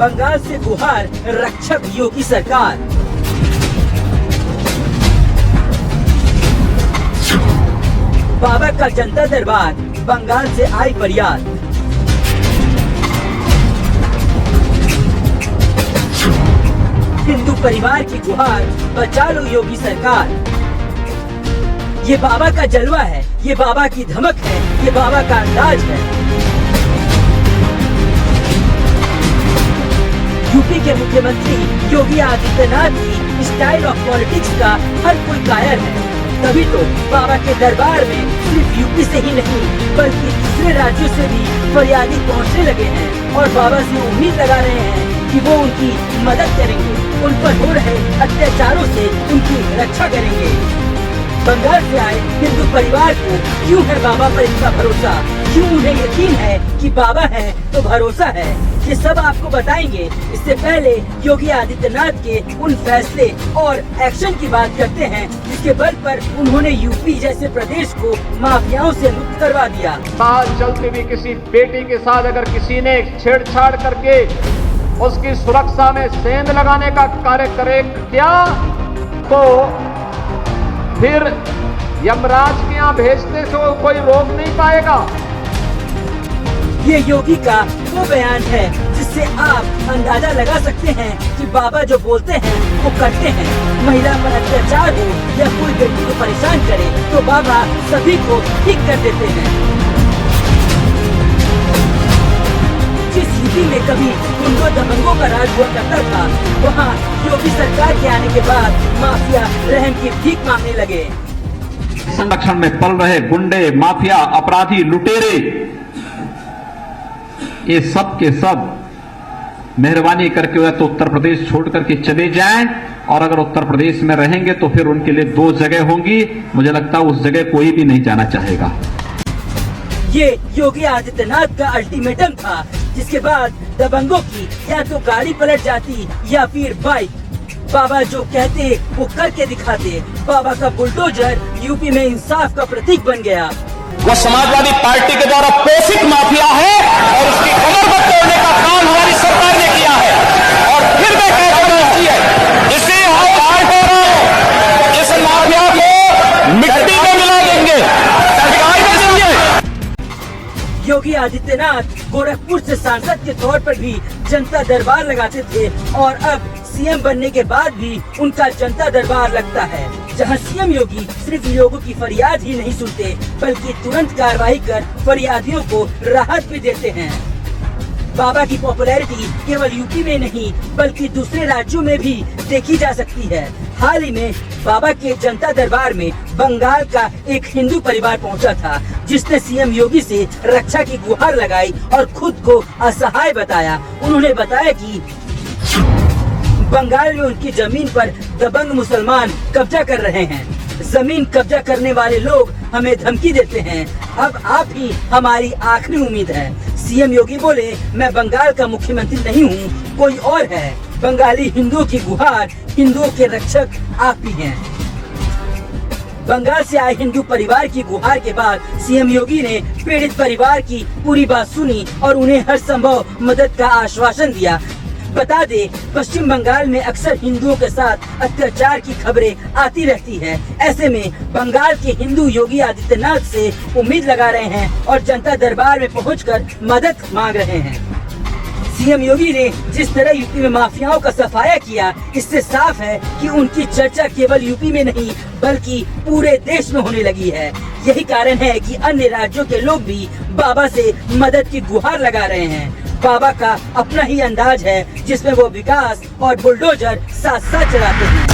बंगाल से गुहार रक्षक योगी सरकार। बाबा का जनता दरबार, बंगाल से आई फरियाद। हिंदू परिवार की गुहार, बचा लो योगी सरकार। ये बाबा का जलवा है, ये बाबा की धमक है, ये बाबा का अंदाज है। यूपी के मुख्यमंत्री योगी आदित्यनाथ की स्टाइल ऑफ पॉलिटिक्स का हर कोई कायल है। तभी तो बाबा के दरबार में सिर्फ यूपी से ही नहीं बल्कि दूसरे राज्यों से भी फरियादी पहुंचने लगे हैं और बाबा से उम्मीद लगा रहे हैं कि वो उनकी मदद करेंगे, उन पर हो रहे अत्याचारों से उनकी रक्षा करेंगे। बंगाल से आए हिंदू परिवार को क्यों है बाबा पर इतना भरोसा, क्यों उन्हें यकीन है कि बाबा है तो भरोसा है, ये सब आपको बताएंगे। इससे पहले योगी आदित्यनाथ के उन फैसले और एक्शन की बात करते हैं जिसके बल पर उन्होंने यूपी जैसे प्रदेश को माफियाओं से मुक्त करवा दिया। साथ चलती हुई किसी बेटी के साथ अगर किसी ने छेड़छाड़ करके उसकी सुरक्षा में सेंध लगाने का कार्य करे क्या, तो फिर यमराज के यहाँ भेजने से कोई रोक नहीं पाएगा। ये योगी का वो बयान है जिससे आप अंदाजा लगा सकते हैं कि बाबा जो बोलते हैं वो करते हैं। महिला पर अत्याचार हो या कोई व्यक्ति को परेशान करे तो बाबा सभी को ठीक कर देते हैं। जिस यूपी में कभी गुंडों दबंगों का राज हुआ करता था, वहाँ योगी सरकार के आने के बाद माफिया रहम की भीख मांगने लगे। संरक्षण में पल रहे गुंडे, माफिया, अपराधी, लुटेरे, ये सब के सब मेहरबानी करके या तो उत्तर प्रदेश छोड़ करके चले जाएं, और अगर उत्तर प्रदेश में रहेंगे तो फिर उनके लिए दो जगह होंगी। मुझे लगता है उस जगह कोई भी नहीं जाना चाहेगा। ये योगी आदित्यनाथ का अल्टीमेटम था, जिसके बाद दबंगों की या तो गाड़ी पलट जाती या फिर बाइक। बाबा जो कहते वो करके दिखाते। बाबा का बुलडोजर यूपी में इंसाफ का प्रतीक बन गया। वो समाजवादी पार्टी के द्वारा पोषित माफिया है और उसकी कमर पर तोड़ने का काम हमारी सरकार ने किया है। और फिर मैं कहता हूं इसे हम आज हो रहा है, इस माफिया को मिट्टी में मिला देंगे, सरकार में देंगे। योगी आदित्यनाथ गोरखपुर से सांसद के तौर पर भी जनता दरबार लगाते थे और अब सीएम बनने के बाद भी उनका जनता दरबार लगता है, जहां सीएम योगी सिर्फ लोगों की फरियाद ही नहीं सुनते बल्कि तुरंत कार्रवाई कर फरियादियों को राहत भी देते हैं। बाबा की पॉपुलैरिटी केवल यूपी में नहीं बल्कि दूसरे राज्यों में भी देखी जा सकती है। हाल ही में बाबा के जनता दरबार में बंगाल का एक हिंदू परिवार पहुंचा था, जिसने सीएम योगी से रक्षा की गुहार लगाई और खुद को असहाय बताया। उन्होंने बताया कि बंगाल में उनकी जमीन पर दबंग मुसलमान कब्जा कर रहे हैं। जमीन कब्जा करने वाले लोग हमें धमकी देते हैं। अब आप ही हमारी आखिरी उम्मीद है। सीएम योगी बोले, मैं बंगाल का मुख्यमंत्री नहीं हूँ, कोई और है। बंगाली हिंदुओं की गुहार, हिंदुओं के रक्षक आप ही हैं। बंगाल से आए हिंदू परिवार की गुहार के बाद सीएम योगी ने पीड़ित परिवार की पूरी बात सुनी और उन्हें हर संभव मदद का आश्वासन दिया। बता दे, पश्चिम बंगाल में अक्सर हिंदुओं के साथ अत्याचार की खबरें आती रहती है। ऐसे में बंगाल के हिंदू योगी आदित्यनाथ से उम्मीद लगा रहे हैं और जनता दरबार में पहुंचकर मदद मांग रहे हैं। सीएम योगी ने जिस तरह यूपी में माफियाओं का सफाया किया, इससे साफ है कि उनकी चर्चा केवल यूपी में नहीं बल्कि पूरे देश में होने लगी है। यही कारण है कि अन्य राज्यों के लोग भी बाबा से मदद की गुहार लगा रहे हैं। बाबा का अपना ही अंदाज है जिसमें वो विकास और बुलडोजर साथ साथ चलाते हैं।